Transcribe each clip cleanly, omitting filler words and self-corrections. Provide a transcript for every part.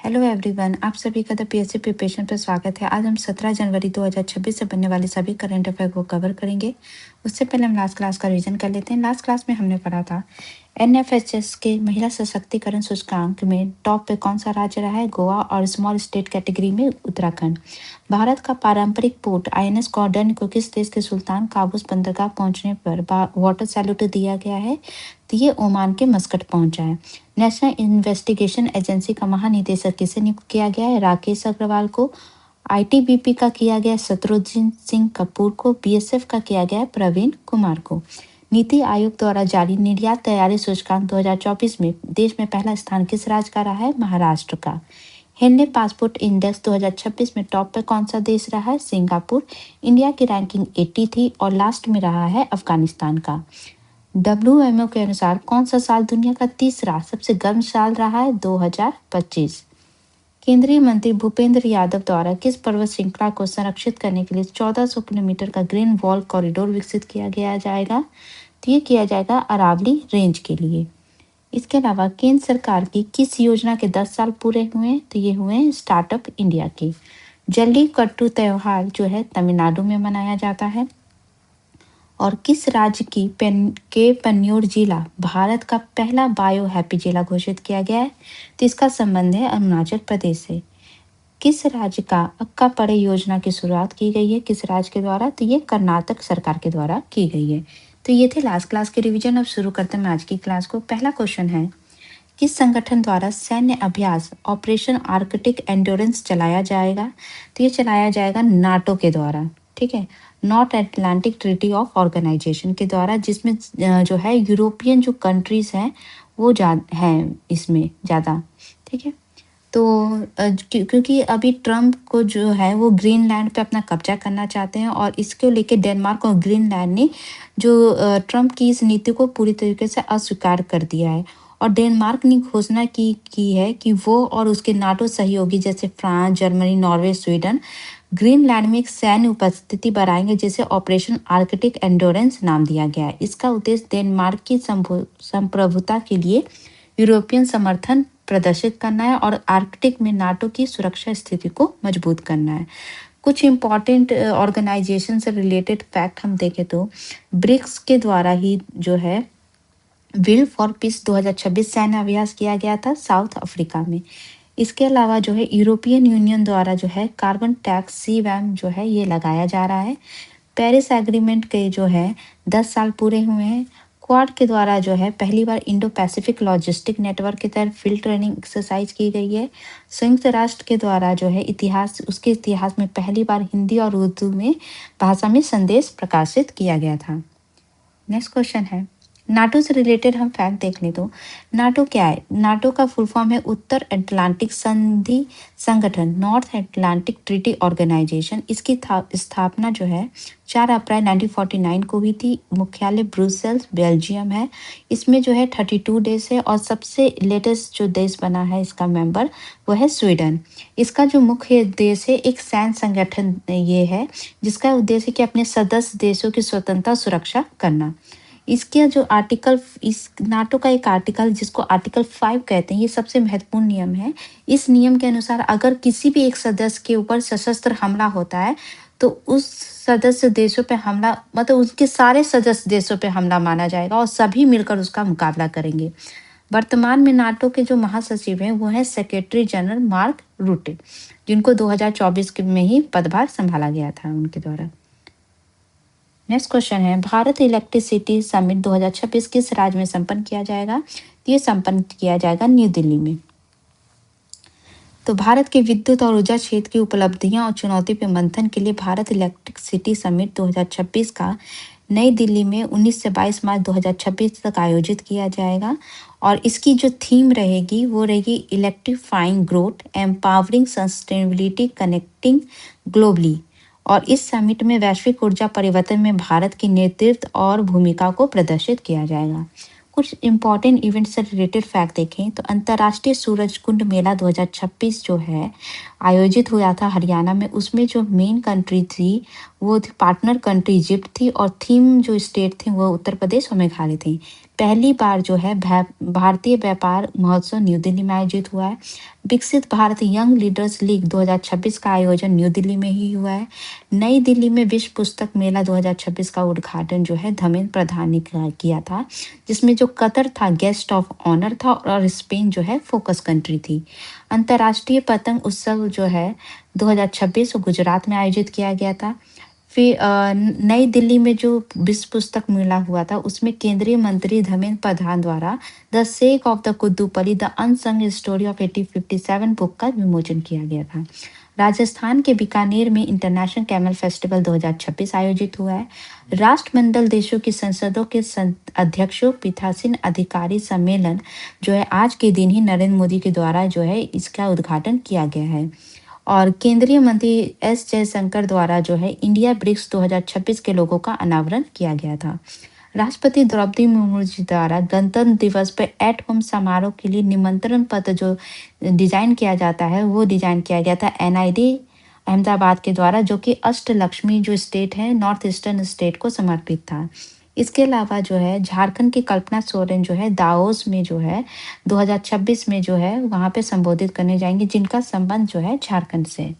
Hello everyone, आप सभी का द पीएससी प्रिपरेशन पर स्वागत है। आज हम 17 जनवरी 2026 से बनने वाले सभी करंट अफेयर को कवर करेंगे। उससे पहले हम लास्ट क्लास का रिवीजन कर लेते हैं। लास्ट क्लास में हमने पढ़ा था एनएफएसएस के महिला सशक्तिकरण सूचकांक में टॉप पे कौन सा राज्य रहा है, गोवा, और स्मॉल स्टेट कैटेगरी में उत्तराखंड। भारत का पारंपरिक पोर्ट आईएनएस गॉर्डन को किस देश के सुल्तान काबूस बंदरगाह पहुंचने पर वाटर सैल्यूट दिया गया है, तो ये ओमान के मस्कट पहुंचा है। नेशनल इन्वेस्टिगेशन एजेंसी का महानिदेशक किसे नियुक्त किया गया है, राकेश अग्रवाल को। आईटीबीपी का किया गया शत्रुघ्न सिंह कपूर को। बीएसएफ का किया गया प्रवीण कुमार को। नीति आयोग द्वारा जारी निर्यात तैयारी सूचकांक 2024 में देश में पहला स्थान किस राज्य का रहा है, महाराष्ट्र का। हिंदी पासपोर्ट इंडेक्स 2026 में टॉप पर कौन सा देश रहा है, सिंगापुर। इंडिया की रैंकिंग 80 थी और लास्ट में रहा है अफगानिस्तान का। WMO के अनुसार कौन सा साल दुनिया का तीसरा सबसे गर्म साल रहा है, 2025। केंद्रीय मंत्री भूपेंद्र यादव द्वारा किस पर्वत श्रृंखला को संरक्षित करने के लिए 1400 किलोमीटर का ग्रीन वॉल कॉरिडोर विकसित किया गया जाएगा, तो ये किया जाएगा अरावली रेंज के लिए। इसके अलावा केंद्र सरकार की किस योजना के 10 साल पूरे हुए, तो ये हुए स्टार्टअप इंडिया के। जल्लीकट्टू त्योहार जो है तमिलनाडु में मनाया जाता है। और किस राज्य के पन्योर जिला भारत का पहला बायो हैप्पी जिला घोषित किया गया है, तो इसका संबंध है अरुणाचल प्रदेश से। किस राज्य का अक्का पड़े योजना की शुरुआत की गई है, किस राज्य के द्वारा, तो ये कर्नाटक सरकार के द्वारा की गई है। तो ये थे लास्ट क्लास के रिवीजन। अब शुरू करते हैं आज की क्लास को। पहला क्वेश्चन है, किस संगठन द्वारा सैन्य अभ्यास ऑपरेशन आर्कटिक एंड्योरेंस चलाया जाएगा, तो ये चलाया जाएगा नाटो के द्वारा। ठीक है, North Atlantic treaty of organization के द्वारा, जिसमें जो है यूरोपियन जो कंट्रीज हैं वो हैं इसमें ज़्यादा। ठीक है, तो क्योंकि अभी ट्रम्प को जो है वो ग्रीनलैंड पे अपना कब्जा करना चाहते हैं और इसको लेके डेनमार्क और ग्रीनलैंड ने जो ट्रम्प की इस नीति को पूरी तरीके से अस्वीकार कर दिया है। और डेनमार्क ने घोषणा की है कि वो और उसके नाटो सहयोगी जैसे France, Germany, Norway, Sweden Greenland में एक सैन्य उपस्थिति बढ़ाएंगे, जिसे ऑपरेशन आर्कटिक एंड्योरेंस नाम दिया गया है। इसका उद्देश्य डेनमार्क की संप्रभुता के लिए यूरोपियन समर्थन प्रदर्शित करना है और आर्कटिक में नाटो की सुरक्षा स्थिति को मजबूत करना है। कुछ इम्पॉर्टेंट ऑर्गेनाइजेशन से रिलेटेड फैक्ट हम देखें तो ब्रिक्स के द्वारा ही जो है विल फॉर पीस 2026 सैन्य अभ्यास किया गया था साउथ अफ्रीका में। इसके अलावा जो है यूरोपियन यूनियन द्वारा जो है कार्बन टैक्स CBAM जो है ये लगाया जा रहा है। पेरिस एग्रीमेंट के जो है 10 साल पूरे हुए हैं। क्वाड के द्वारा जो है पहली बार इंडो पैसिफिक लॉजिस्टिक नेटवर्क के तहत फील्ड ट्रेनिंग एक्सरसाइज की गई है। संयुक्त राष्ट्र के द्वारा जो है उसके इतिहास में पहली बार हिंदी और उर्दू में भाषा में संदेश प्रकाशित किया गया था। नेक्स्ट क्वेश्चन है, नाटो से रिलेटेड हम फैक्ट देख लें तो नाटो क्या है। नाटो का फुल फॉर्म है उत्तर अटलांटिक संधि संगठन, नॉर्थ अटलांटिक ट्रीटी ऑर्गेनाइजेशन। इसकी स्थापना जो है 4 अप्रैल 1949 को हुई थी। मुख्यालय ब्रुसेल्स बेल्जियम है। इसमें जो है 32 देश है और सबसे लेटेस्ट जो देश बना है इसका मेंबर वो है स्वीडन। इसका जो मुख्य देश है एक सैन्य संगठन ये है, जिसका उद्देश्य है कि अपने सदस्य देशों की स्वतंत्रता सुरक्षा करना। इसके जो आर्टिकल, इस नाटो का एक आर्टिकल जिसको आर्टिकल 5 कहते हैं, ये सबसे महत्वपूर्ण नियम है। इस नियम के अनुसार अगर किसी भी एक सदस्य के ऊपर सशस्त्र हमला होता है तो उस सदस्य देशों पे हमला, मतलब उसके सारे सदस्य देशों पे हमला माना जाएगा और सभी मिलकर उसका मुकाबला करेंगे। वर्तमान में नाटो के जो महासचिव हैं वो हैं सेक्रेटरी जनरल मार्क रूटे, जिनको 2024 में ही पदभार संभाला गया था उनके द्वारा। नेक्स्ट क्वेश्चन है, भारत इलेक्ट्रिसिटी समिट 2026 किस राज्य में संपन्न किया जाएगा, ये संपन्न किया जाएगा न्यू दिल्ली में। तो भारत के विद्युत और ऊर्जा क्षेत्र की उपलब्धियां और चुनौती पर मंथन के लिए भारत इलेक्ट्रिक सिटी समिट 2026 का नई दिल्ली में 19 से 22 मार्च 2026 तक आयोजित किया जाएगा। और इसकी जो थीम रहेगी वो रहेगी electrifying growth, empowering sustainability, connecting globally. और इस समिट में वैश्विक ऊर्जा परिवर्तन में भारत की नेतृत्व और भूमिका को प्रदर्शित किया जाएगा। कुछ इम्पॉर्टेंट इवेंट से रिलेटेड फैक्ट देखें तो अंतर्राष्ट्रीय सूरज कुंड मेला 2026 जो है आयोजित हुआ था हरियाणा में। उसमें जो मेन कंट्री थी वो थी पार्टनर कंट्री इजिप्ट थी और थीम जो स्टेट थी वो उत्तर प्रदेश और मेघालय थी। पहली बार जो है भारतीय व्यापार महोत्सव न्यू दिल्ली में आयोजित हुआ है। विकसित भारत यंग लीडर्स लीग 2026 का आयोजन न्यू दिल्ली में ही हुआ है। नई दिल्ली में विश्व पुस्तक मेला 2026 का उद्घाटन जो है धर्मेंद्र प्रधान ने किया था, जिसमें जो कतर था गेस्ट ऑफ ऑनर था और स्पेन जो है फोकस कंट्री थी। अंतर्राष्ट्रीय पतंग उत्सव जो है 2026 गुजरात में आयोजित किया गया था। फिर नई दिल्ली में जो विश्व पुस्तक मेला हुआ था, उसमें केंद्रीय मंत्री धर्मेंद्र प्रधान द्वारा the saga of the Kudopali the unsung story of 1857 book का विमोचन किया गया था। राजस्थान के बीकानेर में इंटरनेशनल कैमल फेस्टिवल 2026 आयोजित हुआ है। राष्ट्रमंडल देशों की संसदों के अध्यक्षों पीठासीन अधिकारी सम्मेलन जो है आज के दिन ही नरेंद्र मोदी के द्वारा जो है इसका उद्घाटन किया गया है। और केंद्रीय मंत्री एस जयशंकर द्वारा जो है इंडिया ब्रिक्स 2026 के लोगों का अनावरण किया गया था। राष्ट्रपति द्रौपदी मुर्मू जी द्वारा गणतंत्र दिवस पर एट होम समारोह के लिए निमंत्रण पत्र जो डिजाइन किया जाता है वो डिजाइन किया गया था एनआईडी अहमदाबाद के द्वारा, जो कि अष्टलक्ष्मी जो स्टेट है नॉर्थ ईस्टर्न स्टेट को समर्पित था। इसके अलावा जो है झारखंड की कल्पना सोरेन जो है दाओस में जो है 2026 में जो है वहां पे संबोधित करने जाएंगे, जिनका संबंध जो है झारखंड से।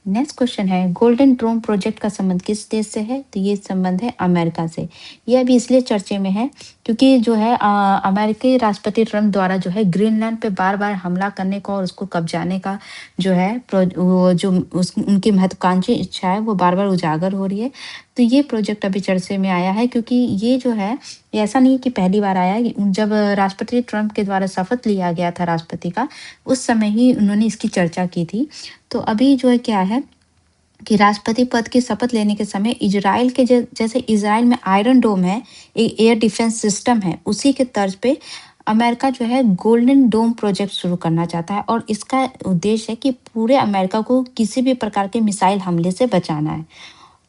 नेक्स्ट क्वेश्चन है गोल्डन ड्रोन प्रोजेक्ट का संबंध किस देश से है? तो ये संबंध है अमेरिका से। ये अभी इसलिए चर्चे में है क्योंकि जो है अमेरिकी राष्ट्रपति ट्रम्प द्वारा जो है ग्रीनलैंड पे बार बार हमला करने का और उसको कब्जाने का जो है वो जो उनकी महत्वाकांक्षी इच्छा है वो बार बार उजागर हो रही है। तो ये प्रोजेक्ट अभी चर्चे में आया है क्योंकि ये जो है ये ऐसा नहीं कि पहली बार आया है। जब राष्ट्रपति ट्रम्प के द्वारा शपथ लिया गया था राष्ट्रपति का, उस समय ही उन्होंने इसकी चर्चा की थी। तो अभी जो है क्या है कि राष्ट्रपति पद की शपथ लेने के समय इजराइल के जैसे इजराइल में आयरन डोम है, एक एयर डिफेंस सिस्टम है, उसी के तर्ज पे अमेरिका जो है गोल्डन डोम प्रोजेक्ट शुरू करना चाहता है और इसका उद्देश्य है कि पूरे अमेरिका को किसी भी प्रकार के मिसाइल हमले से बचाना है।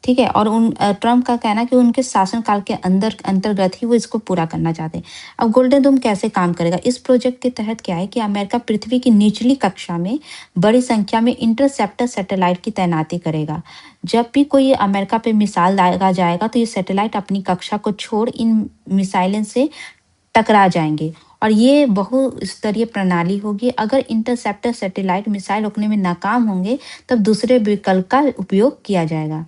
ठीक है, और ट्रम्प का कहना है कि उनके शासनकाल के अंतर्गत ही वो इसको पूरा करना चाहते हैं। अब गोल्डन डोम कैसे काम करेगा? इस प्रोजेक्ट के तहत क्या है कि अमेरिका पृथ्वी की निचली कक्षा में बड़ी संख्या में इंटरसेप्टर सैटेलाइट की तैनाती करेगा। जब भी कोई अमेरिका पे मिसाइल दागा जाएगा तो ये सैटेलाइट अपनी कक्षा को छोड़ इन मिसाइलों से टकरा जाएंगे और ये बहुस्तरीय प्रणाली होगी। अगर इंटरसेप्टर सैटेलाइट मिसाइल रोकने में नाकाम होंगे तब दूसरे विकल्प का उपयोग किया जाएगा।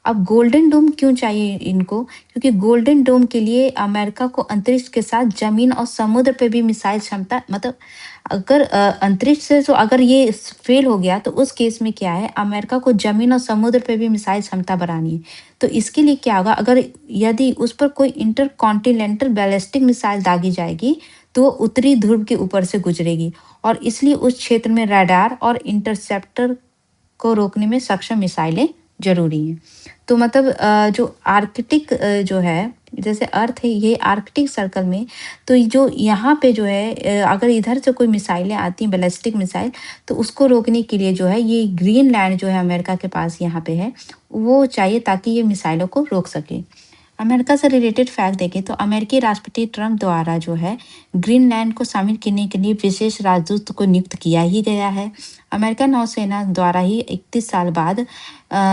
अब गोल्डन डोम क्यों चाहिए इनको? क्योंकि गोल्डन डोम के लिए अमेरिका को अंतरिक्ष के साथ जमीन और समुद्र पे भी मिसाइल क्षमता, मतलब अगर अंतरिक्ष से तो अगर ये फेल हो गया तो उस केस में क्या है, अमेरिका को जमीन और समुद्र पे भी मिसाइल क्षमता बढ़ानी है। तो इसके लिए क्या होगा, अगर यदि उस पर कोई इंटरकॉन्टिनेंटल बैलिस्टिक मिसाइल दागी जाएगी तो वो उत्तरी ध्रुव के ऊपर से गुजरेगी और इसलिए उस क्षेत्र में रडार और इंटरसेप्टर को रोकने में सक्षम मिसाइलें जरूरी हैं। तो मतलब जो आर्कटिक जो है, जैसे अर्थ है ये आर्कटिक सर्कल में, तो जो यहाँ पे जो है अगर इधर से कोई मिसाइलें आती हैं बैलिस्टिक मिसाइल, तो उसको रोकने के लिए जो है ये ग्रीनलैंड जो है अमेरिका के पास यहाँ पे है वो चाहिए ताकि ये मिसाइलों को रोक सके। अमेरिका से रिलेटेड फैक्ट देखें तो अमेरिकी राष्ट्रपति ट्रम्प द्वारा जो है ग्रीनलैंड को शामिल करने के लिए विशेष राजदूत को नियुक्त किया ही गया है। अमेरिकन नौसेना द्वारा ही 31 साल बाद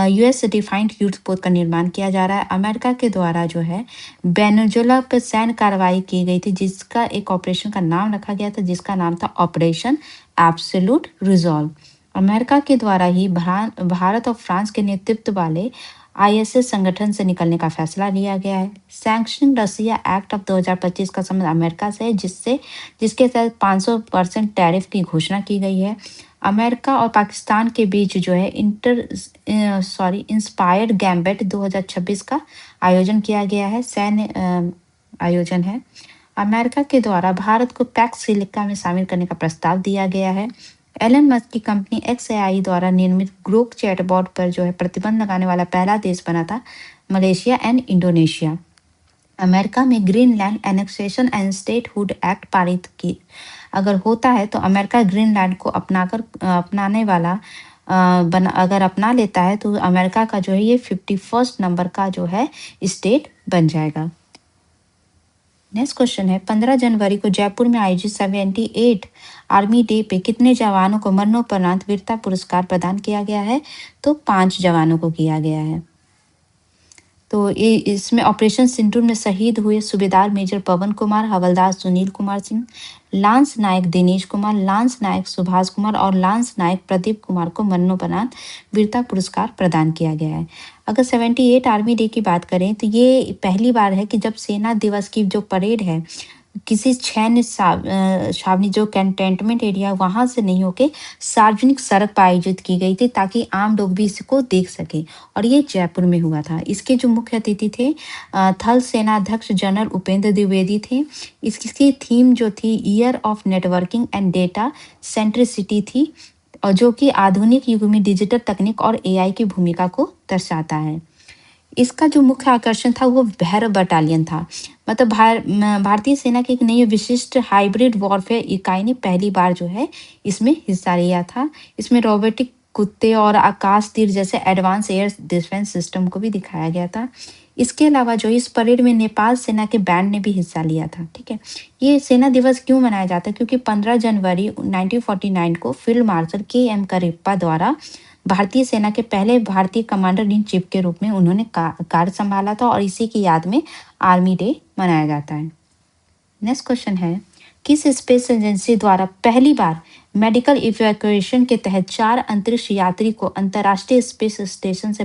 यूएस डिफाइंड युद्ध पोत का निर्माण किया जा रहा है। अमेरिका के द्वारा जो है वेनेजुएला पर सैन्य कार्रवाई की गई थी, जिसका एक ऑपरेशन का नाम रखा गया था, जिसका नाम था ऑपरेशन एब्सोल्यूट रिजॉल्व। अमेरिका के द्वारा ही भारत और फ्रांस के नेतृत्व वाले आईएसएस संगठन से निकलने का फैसला लिया गया है। सैंक्शनिंग रसिया एक्ट ऑफ 2025 का संबंध अमेरिका से है, जिसके तहत 500% टैरिफ की घोषणा की गई है। अमेरिका और पाकिस्तान के बीच जो है इंस्पायर्ड गैम्बिट 2026 का आयोजन किया गया है, सैन्य आयोजन है। अमेरिका के द्वारा भारत को पैक्स सिलिका में शामिल करने का प्रस्ताव दिया गया है। एलन मस्क की कंपनी XAI द्वारा निर्मित ग्रोक चैटबॉट पर जो है प्रतिबंध लगाने वाला पहला देश बना था मलेशिया एंड इंडोनेशिया। अमेरिका में Greenland annexation and statehood act पारित की अगर होता है तो अमेरिका ग्रीनलैंड को अपनाने वाला अगर अपना लेता है तो अमेरिका का जो है ये 51st नंबर का जो है स्टेट बन जाएगा। नेक्स्ट क्वेश्चन है 15 जनवरी को जयपुर में आयोजित 78 आर्मी डे पे कितने जवानों को मरणोपरांत वीरता पुरस्कार प्रदान किया गया है? तो 5 जवानों को किया गया है। तो ये इसमें ऑपरेशन सिंदूर में शहीद हुए सूबेदार मेजर पवन कुमार, हवलदार सुनील कुमार सिंह, लांस नायक दिनेश कुमार, लांस नायक सुभाष कुमार और लांस नायक प्रदीप कुमार को मरणोपरांत वीरता पुरस्कार प्रदान किया गया है। अगर 78 आर्मी डे की बात करें तो ये पहली बार है कि जब सेना दिवस की जो परेड है किसी सैन्य छावनी जो कैंटोनमेंट एरिया वहां से नहीं होके सार्वजनिक सड़क पर आयोजित की गई थी ताकि आम लोग भी इसको देख सके, और ये जयपुर में हुआ था। इसके जो मुख्य अतिथि थे थल सेनाध्यक्ष जनरल उपेंद्र द्विवेदी थे। इसकी थीम जो थी year of networking and data centricity थी, और जो कि आधुनिक युग में डिजिटल तकनीक और एआई की भूमिका को दर्शाता है। इसका जो मुख्य आकर्षण था वो भैरव बटालियन था। मतलब भारतीय सेना की एक नई विशिष्ट हाइब्रिड वॉरफेयर इकाई ने पहली बार जो है इसमें हिस्सा लिया था। इसमें रोबोटिक कुत्ते और आकाश तीर जैसे एडवांस एयर डिफेंस सिस्टम को भी दिखाया गया था। इसके अलावा जो इस परेड में नेपाल सेना के बैंड ने भी हिस्सा लिया था। ठीक है, ये सेना दिवस क्यों मनाया जाता है? क्योंकि 15 जनवरी 1949 को फील्ड मार्शल KM करियप्पा द्वारा भारतीय सेना के पहले भारतीय कमांडर इन चीफ के रूप में उन्होंने कार्य संभाला था, और इसी की याद में आर्मी डे मनाया जाता है। नेक्स्ट क्वेश्चन है, किस स्पेस एजेंसी द्वारा पहली बार मेडिकल इवैक्यूएशन के तहत 4 अंतरिक्ष यात्री को अंतर्राष्ट्रीय स्पेस स्टेशन से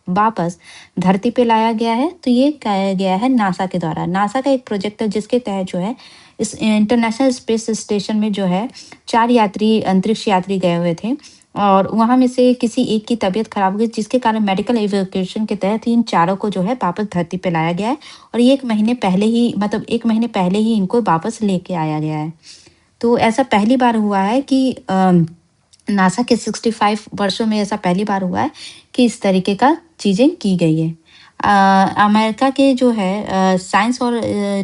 वापस धरती पे लाया गया है? तो ये किया गया है नासा के द्वारा। नासा का एक प्रोजेक्ट है जिसके तहत जो है इस इंटरनेशनल स्पेस स्टेशन में जो है 4 अंतरिक्ष यात्री गए हुए थे, और वहां में से किसी एक की तबीयत खराब हो गई, जिसके कारण मेडिकल इवैक्यूएशन के तहत इन चारों को जो है वापस धरती पे लाया गया है, और ये 1 महीने पहले ही इनको वापस लेके आया गया है। तो ऐसा पहली बार हुआ है कि नासा के 65 वर्षों में ऐसा पहली बार हुआ है कि इस तरीके का चीज़ें की गई है। अमेरिका के जो है साइंस और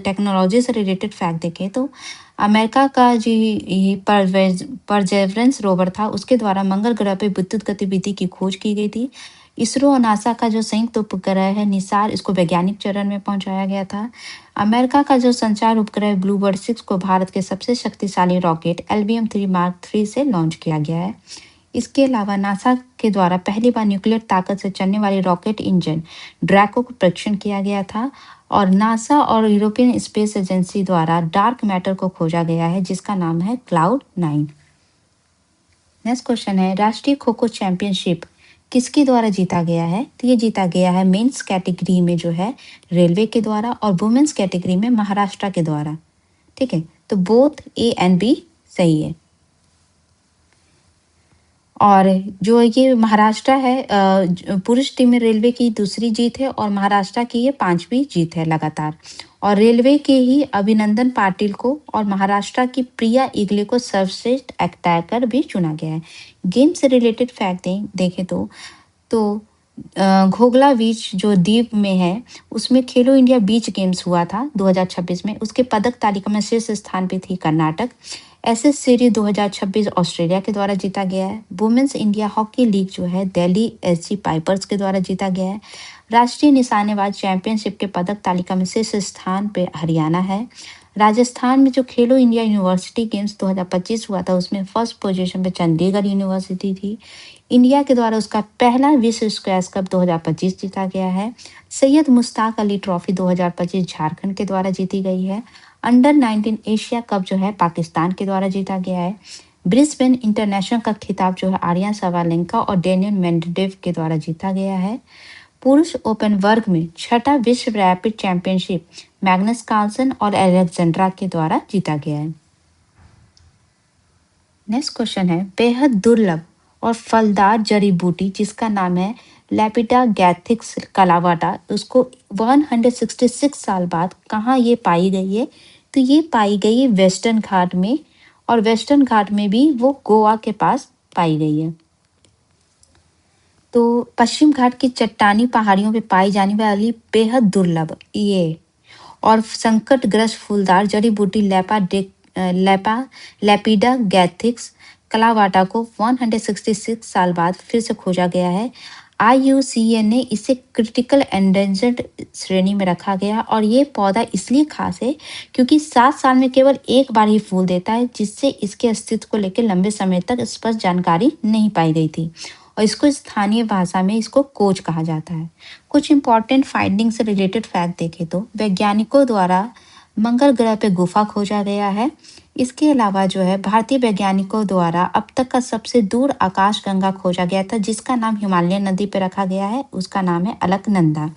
टेक्नोलॉजी से रिलेटेड फैक्ट देखें तो अमेरिका का जी परसेवरेंस रोवर था, उसके द्वारा मंगल ग्रह पे विद्युत गतिविधि की खोज की गई थी। इसरो और नासा का जो संयुक्त उपग्रह है निसार, इसको वैज्ञानिक चरण में पहुंचाया गया था। अमेरिका का जो संचार उपग्रह ब्लूबर्ड 6 को भारत के सबसे शक्तिशाली रॉकेट LBM-3 मार्क 3 से लॉन्च किया गया है। इसके अलावा नासा के द्वारा पहली बार न्यूक्लियर ताकत से चलने वाली रॉकेट इंजन ड्रैको को परीक्षण किया गया था, और नासा और यूरोपियन स्पेस एजेंसी द्वारा डार्क मैटर को खोजा गया है जिसका नाम है Cloud9। नेक्स्ट क्वेश्चन है, राष्ट्रीय खो खो चैंपियनशिप किसके द्वारा जीता गया है? तो ये जीता गया है मेंस कैटेगरी में जो है रेलवे के द्वारा, और वुमेन्स कैटेगरी में महाराष्ट्र के द्वारा। ठीक है, तो बोथ A and B सही है। और जो ये महाराष्ट्र है पुरुष टीम में रेलवे की दूसरी जीत है, और महाराष्ट्र की ये 5वीं जीत है लगातार। और रेलवे के ही अभिनंदन पाटिल को और महाराष्ट्र की प्रिया इगले को सर्वश्रेष्ठ अटैकर भी चुना गया है। गेम से रिलेटेड फैक्ट देखें तो घोघला बीच जो द्वीप में है उसमें खेलो इंडिया बीच गेम्स हुआ था 2026 में। उसके पदक तालिका में शीर्ष स्थान पे थी कर्नाटक। एसएस सीरीज 2026 ऑस्ट्रेलिया के द्वारा जीता गया है। वुमेन्स इंडिया हॉकी लीग जो है दिल्ली SG पाइपर्स के द्वारा जीता गया है। राष्ट्रीय निशानेबाज चैंपियनशिप के पदक तालिका में शीर्ष स्थान पे हरियाणा है। राजस्थान में जो खेलो इंडिया यूनिवर्सिटी गेम्स 2025 हुआ था उसमें फर्स्ट पोजीशन पे चंडीगढ़ यूनिवर्सिटी थी। इंडिया के द्वारा उसका पहला विश्व स्क्वैश कप 2025 जीता गया है। सैयद मुश्ताक अली ट्रॉफी 2025 झारखंड के द्वारा जीती गई है। अंडर 19 एशिया कप जो है पाकिस्तान के द्वारा जीता गया है। ब्रिस्बेन इंटरनेशनल का खिताब जो है आर्यन सवालेंका और डेनियल मेंडेडेव के द्वारा जीता गया है। पुरुष ओपन वर्ग में छठा विश्व रैपिड चैंपियनशिप मैग्नस कार्लसन और अलेक्जेंड्रा के द्वारा जीता गया है। नेक्स्ट क्वेश्चन है, बेहद दुर्लभ और फलदार जड़ी बूटी जिसका नाम है लेपिडागैथिक्स कलावाटा, उसको 166 साल बाद कहाँ ये पाई गई है? तो ये पाई गई है वेस्टर्न घाट में, और वेस्टर्न घाट में भी वो गोवा के पास पाई गई है। तो पश्चिम घाट की चट्टानी पहाड़ियों पे पाई जाने वाली बेहद दुर्लभ ये और संकटग्रस्त फूलदार जड़ी बूटी लेपिडागैथिक्स कलावाटा को 166 साल बाद फिर से खोजा गया है। IUCN ने इसे क्रिटिकल एंडेंजर्ड श्रेणी में रखा गया, और ये पौधा इसलिए खास है क्योंकि 7 साल में केवल एक बार ही फूल देता है, जिससे इसके अस्तित्व को लेकर लंबे समय तक स्पष्ट जानकारी नहीं पाई गई थी। और इसको स्थानीय भाषा में इसको कोच कहा जाता है। कुछ इंपॉर्टेंट फाइंडिंग से रिलेटेड फैक्ट देखें तो वैज्ञानिकों द्वारा मंगल ग्रह पे गुफा खोजा गया है। इसके अलावा जो है भारतीय वैज्ञानिकों द्वारा अब तक का सबसे दूर आकाशगंगा खोजा गया था, जिसका नाम हिमालय नदी पे रखा गया है। उसका नाम है अलकनंदा।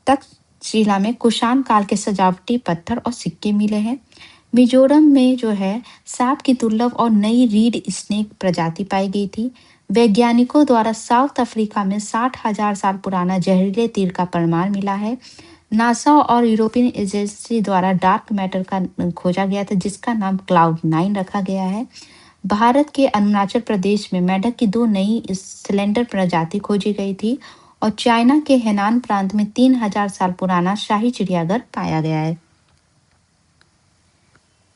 तक्षशिला में कुषाण काल के सजावटी पत्थर और सिक्के मिले हैं। मिजोरम में जो है सांप की दुर्लभ और नई रीड स्नेक प्रजाति पाई गई थी। वैज्ञानिकों द्वारा साउथ अफ्रीका में 60,000 साल पुराना जहरीले तीर का प्रमाण मिला है। नासा और यूरोपियन एजेंसी द्वारा डार्क मैटर का खोजा गया था, जिसका नाम क्लाउड 9 रखा गया है। भारत के अरुणाचल प्रदेश में मेंढक की 2 नई सिलेंडर प्रजाति खोजी गई थी और चाइना के हेनान प्रांत में 3000 साल पुराना शाही चिड़ियाघर पाया गया है।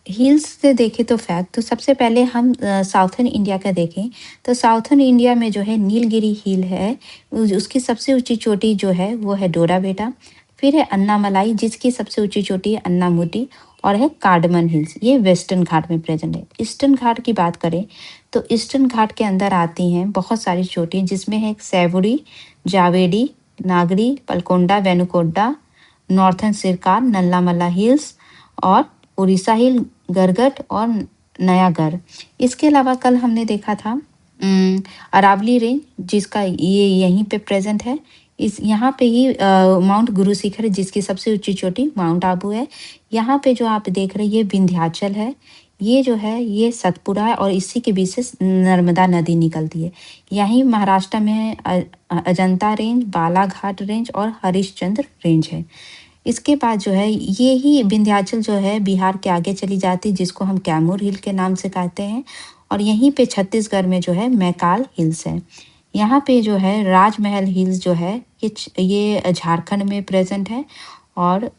हिल्स से देखें तो फैक्ट, तो सबसे पहले हम साउथर्न इंडिया का देखें तो साउथर्न इंडिया में जो है नीलगिरी हिल है। उसकी सबसे ऊंची चोटी जो है वो है डोरा बेटा। फिर है अन्नामलाई, जिसकी सबसे ऊंची चोटी है अन्नामुदी। और है कार्डमन हिल्स, ये वेस्टर्न घाट में प्रेजेंट है। ईस्टर्न घाट की बात करें तो ईस्टर्न घाट के अंदर आती हैं बहुत सारी चोटी, जिसमें है सैवुरी, जावेडी, नागरी, पलकोंडा, वेनुकोंडा, नॉर्थर्न सिरकार, नल्लामला हिल्स और उड़ीसा हिल, गरगट और नयागढ़। इसके अलावा कल हमने देखा था अरावली रेंज, जिसका ये यहीं पे प्रेजेंट है। इस यहाँ पे ही माउंट गुरु शिखर है, जिसकी सबसे ऊंची चोटी माउंट आबू है। यहाँ पे जो आप देख रहे हैं ये विंध्याचल है। ये जो है ये सतपुरा है और इसी के बीच से नर्मदा नदी निकलती है। यहीं महाराष्ट्र में अजंता रेंज, बालाघाट रेंज और हरिश्चंद्र रेंज है। इसके बाद जो है ये ही विंध्याचल जो है बिहार के आगे चली जाती है, जिसको हम कैमूर हिल के नाम से कहते हैं। और यहीं पे छत्तीसगढ़ में जो है मैकाल हिल्स है। यहाँ पे जो है राजमहल हिल्स जो है ये झारखंड में प्रेजेंट है। और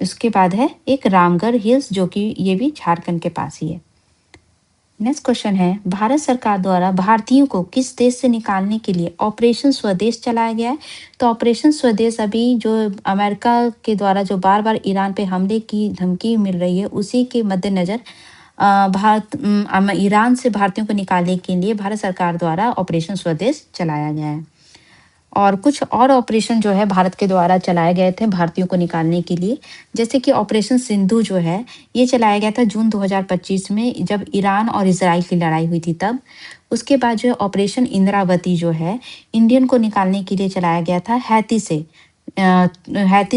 इसके बाद है एक रामगढ़ हिल्स, जो कि ये भी झारखंड के पास ही है। नेक्स्ट क्वेश्चन है, भारत सरकार द्वारा भारतीयों को किस देश से निकालने के लिए ऑपरेशन स्वदेश चलाया गया है? तो ऑपरेशन स्वदेश अभी जो अमेरिका के द्वारा जो बार बार ईरान पे हमले की धमकी मिल रही है, उसी के मद्देनजर ईरान से भारतीयों को निकालने के लिए भारत सरकार द्वारा ऑपरेशन स्वदेश चलाया गया है। और कुछ और ऑपरेशन जो है भारत के द्वारा चलाए गए थे भारतीयों को निकालने के लिए, जैसे कि ऑपरेशन सिंधु जो है ये चलाया गया था जून 2025 में, जब ईरान और इजराइल की लड़ाई हुई थी तब। उसके बाद जो है ऑपरेशन इंद्रावती जो है इंडियन को निकालने के लिए चलाया गया था हैती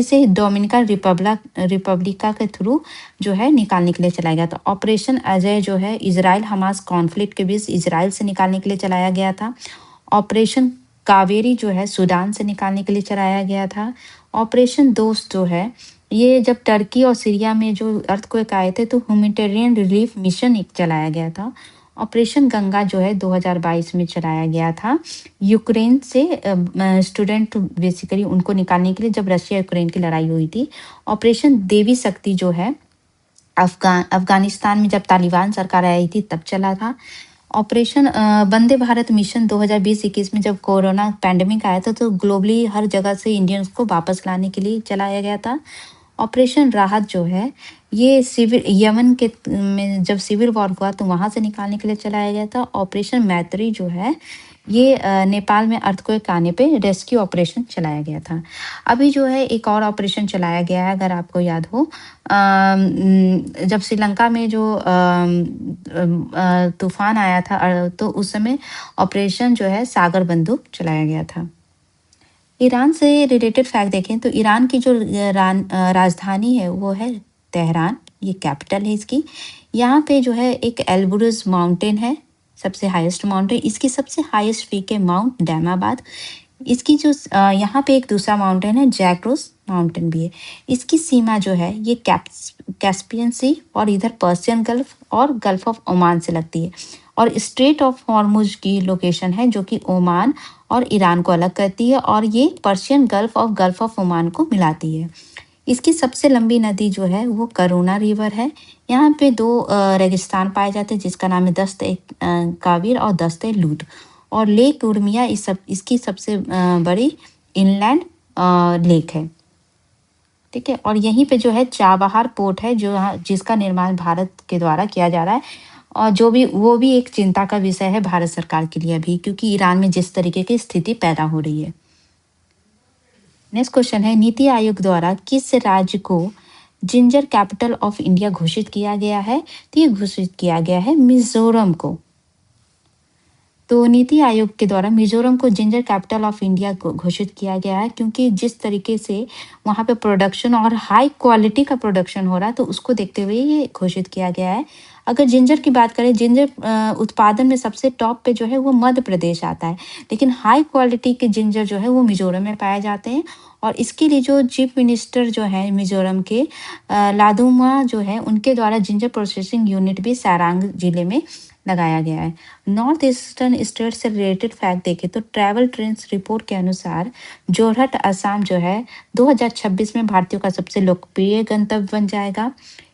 से डोमिनिका रिपब्लिका के थ्रू जो है निकालने के लिए चलाया गया था। ऑपरेशन अजय जो है इजराइल हमास कॉन्फ्लिक्ट के बीच इजराइल से निकालने के लिए चलाया गया था। ऑपरेशन कावेरी जो है सूडान से निकालने के लिए चलाया गया था। ऑपरेशन दोस्त जो है ये जब टर्की और सीरिया में जो अर्थक्वेक आए थे तो ह्यूमैनिटेरियन रिलीफ मिशन एक चलाया गया था। ऑपरेशन गंगा जो है 2022 में चलाया गया था यूक्रेन से स्टूडेंट बेसिकली उनको निकालने के लिए, जब रशिया यूक्रेन की लड़ाई हुई थी। ऑपरेशन देवी शक्ति जो है अफगानिस्तान में जब तालिबान सरकार आई थी तब चला था। ऑपरेशन वंदे भारत मिशन 2020-21 में जब कोरोना पैंडेमिक आया था तो ग्लोबली हर जगह से इंडियंस को वापस लाने के लिए चलाया गया था। ऑपरेशन राहत जो है ये सिविल यमन के में जब सिविल वॉर हुआ तो वहाँ से निकालने के लिए चलाया गया था। ऑपरेशन मैत्री जो है ये नेपाल में अर्थक्वेक आने पे रेस्क्यू ऑपरेशन चलाया गया था। अभी जो है एक और ऑपरेशन चलाया गया है, अगर आपको याद हो जब श्रीलंका में जो तूफान आया था तो उस समय ऑपरेशन जो है सागर बंदूक चलाया गया था। ईरान से रिलेटेड फैक्ट देखें तो ईरान की जो राजधानी है वो है तेहरान, ये कैपिटल है इसकी। यहाँ पे जो है एक एल्ब्रुज माउंटेन है, सबसे हाईएस्ट माउंटेन। इसकी सबसे हाईएस्ट पीक है माउंट डैमाबाद। इसकी जो यहाँ पे एक दूसरा माउंटेन है जैक्रोस माउंटेन भी है। इसकी सीमा जो है ये कैस्पियन सी और इधर पर्शियन गल्फ और गल्फ ऑफ ओमान से लगती है। और स्ट्रेट ऑफ हॉर्मुज की लोकेशन है जो कि ओमान और ईरान को अलग करती है और ये पर्शियन गल्फ ऑफ ओमान को मिलाती है। इसकी सबसे लंबी नदी जो है वो करुणा रिवर है। यहाँ पे 2 रेगिस्तान पाए जाते हैं जिसका नाम है दस्त काबिर और दस्त लूट। और लेक उर्मिया इसकी सबसे बड़ी इनलैंड लेक है, ठीक है। और यहीं पे जो है चाबहार पोर्ट है जो जिसका निर्माण भारत के द्वारा किया जा रहा है। और वो भी एक चिंता का विषय है भारत सरकार के लिए अभी, क्योंकि ईरान में जिस तरीके की स्थिति पैदा हो रही है। नेक्स्ट क्वेश्चन है, नीति आयोग द्वारा किस राज्य को जिंजर कैपिटल ऑफ इंडिया घोषित किया गया है? तो ये घोषित किया गया है मिजोरम को। तो नीति आयोग के द्वारा मिजोरम को जिंजर कैपिटल ऑफ इंडिया घोषित किया गया है, क्योंकि जिस तरीके से वहाँ पे प्रोडक्शन और हाई क्वालिटी का प्रोडक्शन हो रहा है, तो उसको देखते हुए ये घोषित किया गया है। अगर जिंजर की बात करें, जिंजर उत्पादन में सबसे टॉप पे जो है वो मध्य प्रदेश आता है, लेकिन हाई क्वालिटी के जिंजर जो है वो मिजोरम में पाए जाते हैं। और इसके लिए जो चीफ मिनिस्टर जो है मिजोरम के लादुमा जो है, उनके द्वारा जिंजर प्रोसेसिंग यूनिट भी सारांग जिले में लगाया गया है। नॉर्थ ईस्टर्न स्टेट से रिलेटेड फैक्ट देखें तो ट्रैवल ट्रेंड्स रिपोर्ट के अनुसार जोरहट असम जो है 2026 में भारतीयों का सबसे लोकप्रिय गंतव्य बन जाएगा।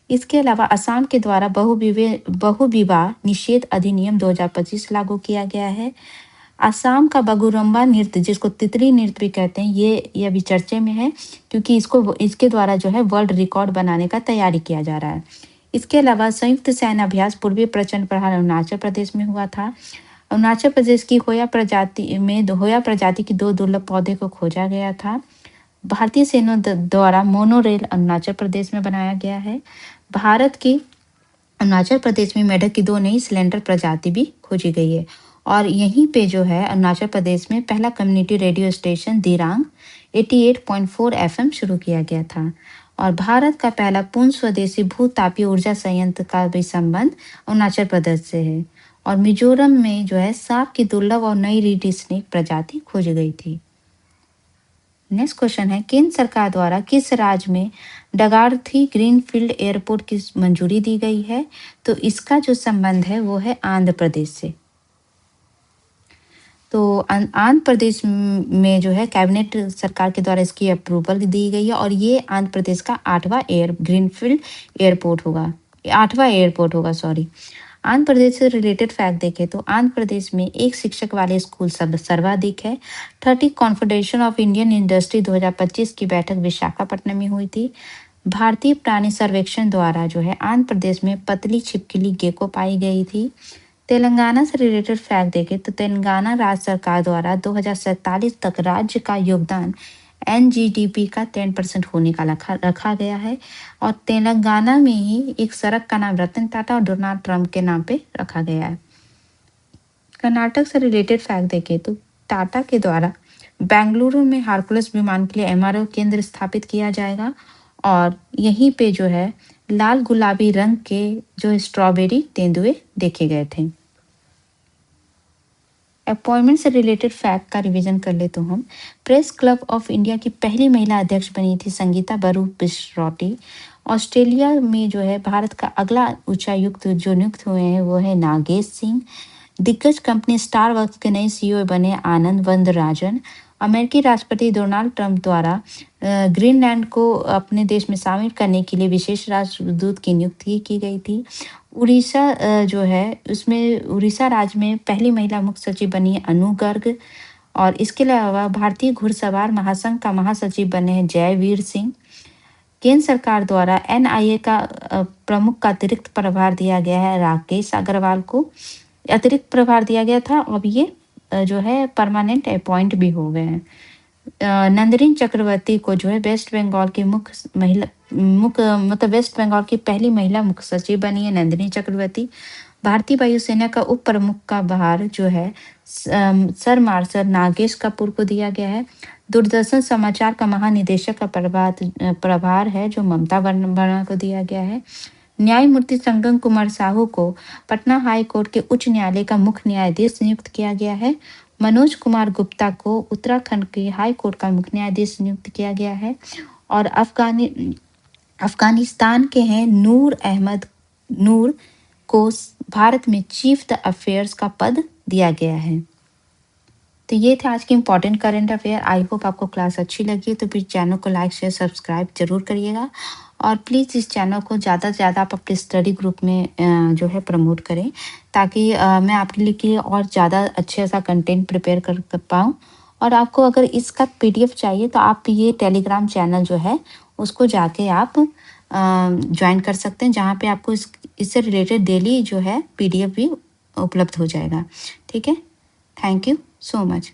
इसके अलावा असम के द्वारा बहुविवाह निषेध अधिनियम 2025 लागू किया गया है। असम का बगुरम्बा नृत्य, जिसको तितली नृत्य भी कहते हैं, ये अभी चर्चे में है, क्योंकि इसके द्वारा जो है वर्ल्ड रिकॉर्ड बनाने का तैयारी किया जा रहा है। इसके अलावा संयुक्त सैन्य अभ्यास पूर्वी प्रचंड प्रहार अरुणाचल प्रदेश में हुआ था। अरुणाचल प्रदेश की होया प्रजाति की 2 दुर्लभ पौधे को खोजा गया था। भारतीय सेना द्वारा मोनोरेल अरुणाचल प्रदेश में बनाया गया है। भारत की अरुणाचल प्रदेश में मेढक की 2 नई सिलेंडर प्रजाति भी खोजी गई है। और यहीं पे जो है अरुणाचल प्रदेश में पहला community radio station Dirang 88.4 FM शुरू किया गया था। और भारत का पहला पूर्ण स्वदेशी भू-तापीय ऊर्जा संयंत्र का भी संबंध अरुणाचल प्रदेश से है। और मिजोरम में जो है सांप की दुर्लभ और नई रीड स्नेक प्रजाति खोजी गई थी। नेक्स्ट क्वेश्चन है, केंद्र सरकार द्वारा किस राज्य में डगार्थी ग्रीनफील्ड एयरपोर्ट की मंजूरी दी गई है? तो इसका जो संबंध है वो है आंध्र प्रदेश से। तो आंध्र प्रदेश में जो है कैबिनेट सरकार के द्वारा इसकी अप्रूवल दी गई है, और ये आंध्र प्रदेश का 8वां ग्रीनफील्ड एयरपोर्ट होगा, 8वां एयरपोर्ट होगा, सॉरी। आंध्र प्रदेश से रिलेटेड फैक्ट देखें तो आंध्र प्रदेश में एक शिक्षक वाले स्कूल सर्वाधिक है। 30 कॉन्फेडरेशन ऑफ इंडियन इंडस्ट्री 2025 की बैठक विशाखापट्टनम में हुई थी। भारतीय प्राणी सर्वेक्षण द्वारा जो है आंध्र प्रदेश में पतली छिपकली गेको पाई गई थी। तेलंगाना से रिलेटेड फैक्ट देखें तो तेलंगाना राज्य सरकार द्वारा 2047 तक राज्य का योगदान NGDP का 10% होने का रखा गया है। और तेलंगाना में ही एक सड़क का नाम रतन टाटा और डोनाल्ड ट्रंप के नाम पे रखा गया है। कर्नाटक से रिलेटेड फैक्ट देखें तो टाटा के द्वारा बेंगलुरु में हारकुलस विमान के लिए MRO केंद्र स्थापित किया जाएगा। और यहीं पे जो है लाल गुलाबी रंग के जो स्ट्रॉबेरी तेंदुए देखे गए थे। अपॉइंटमेंट से रिलेटेड फैक्ट का रिवीजन कर ले तो हम प्रेस क्लब ऑफ इंडिया की पहली महिला अध्यक्ष बनी थी संगीता बरू बिश्रोटी। ऑस्ट्रेलिया में जो है भारत का अगला उच्चायुक्त जो नियुक्त हुए हैं वो है नागेश सिंह। दिग्गज कंपनी स्टार वर्क्स के नए CEO बने आनंद वरदराजन। अमेरिकी राष्ट्रपति डोनाल्ड ट्रंप द्वारा ग्रीनलैंड को अपने देश में शामिल करने के लिए विशेष राजदूत की नियुक्ति की गई थी। उड़ीसा जो है उसमें उड़ीसा राज्य में पहली महिला मुख्य सचिव बनी है अनु गर्ग। और इसके अलावा भारतीय घुड़सवार महासंघ का महासचिव बने हैं जयवीर सिंह। केंद्र सरकार द्वारा NIA का प्रमुख का अतिरिक्त प्रभार दिया गया है राकेश अग्रवाल को। अतिरिक्त प्रभार दिया गया था, अब ये जो है परमानेंट अपॉइंट भी हो गए हैं। नंदरीन चक्रवर्ती को जो है वेस्ट बंगाल की वेस्ट बंगाल की पहली महिला मुख्य सचिव बनी है नंदिनी चक्रवर्ती। भारतीय वायुसेना का उप प्रमुख का भार जो है सर मार्शल नागेश कपूर को दिया गया है। दूरदर्शन समाचार का महानिदेशक का प्रभार है जो ममता वर्मा को दिया गया है। न्यायमूर्ति संगम कुमार साहू को पटना हाई कोर्ट के उच्च न्यायालय का मुख्य न्यायाधीश नियुक्त किया गया है। मनोज कुमार गुप्ता को उत्तराखंड के हाई कोर्ट का मुख्य न्यायाधीश नियुक्त किया गया है। और अफगानिस्तान के हैं नूर अहमद नूर को भारत में चीफ द अफेयर्स का पद दिया गया है। तो ये थे आज के important current affair. I hope आपको क्लास अच्छी लगी, तो फिर चैनल को लाइक शेयर सब्सक्राइब जरूर करिएगा। और प्लीज़ इस चैनल को ज़्यादा से ज़्यादा आप अपने स्टडी ग्रुप में जो है प्रमोट करें, ताकि मैं आपके लिए और ज़्यादा अच्छे सा कंटेंट प्रिपेयर कर पाऊँ। और आपको अगर इसका PDF चाहिए तो आप ये टेलीग्राम चैनल जो है उसको जाके आप ज्वाइन कर सकते हैं, जहाँ पे आपको इससे रिलेटेड डेली जो है PDF भी उपलब्ध हो जाएगा। ठीक है, थैंक यू सो मच।